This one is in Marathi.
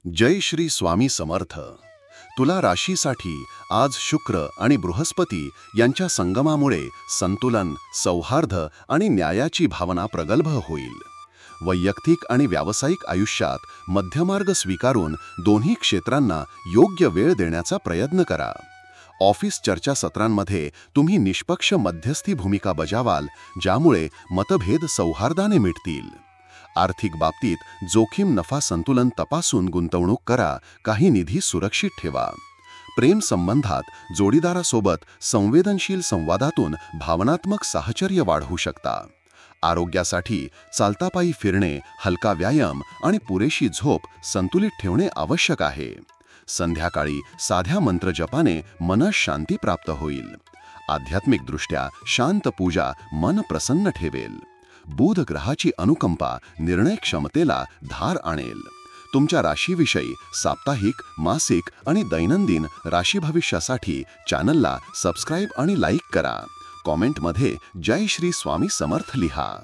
जय श्री स्वामी समर्थ. तुला राशीसाठी आज शुक्र आणि बृहस्पती यांच्या संगमामुळे संतुलन, सौहार्द आणि न्यायाची भावना प्रगल्भ होईल. वैयक्तिक आणि व्यावसायिक आयुष्यात मध्यमार्ग स्वीकारून दोन्ही क्षेत्रांना योग्य वेळ देण्याचा प्रयत्न करा. ऑफिस चर्चासत्रांमध्ये तुम्ही निष्पक्ष मध्यस्थी भूमिका बजावाल, ज्यामुळे मतभेद सौहार्दाने मिटतील. आर्थिक बाबतीत जोखीम नफा संतुलन तपासून गुंतवणूक करा, काही निधी सुरक्षित ठेवा. प्रेम संबंधात जोडीदारासोबत संवेदनशील संवादातून भावनात्मक साहचर्य वाढवू शकता. आरोग्यासाठी चालता पायी फिरणे, हलका व्यायाम आणि पुरेशी झोप संतुलित ठेवणे आवश्यक आहे. संध्याकाळी साध्या मंत्र जपाने मनस शांती प्राप्त होईल. आध्यात्मिकदृष्ट्या शांत पूजा मन प्रसन्न ठेवेल. बुध ग्रहाची अनुकंपा निर्णय क्षमतेला धार आणेल. तुमच्या राशीविषयी साप्ताहिक, मासिक आणि दैनंदिन राशी भविष्यासाठी चॅनलला सबस्क्राईब आणि लाईक करा. कॉमेंटमध्ये जय श्री स्वामी समर्थ लिहा.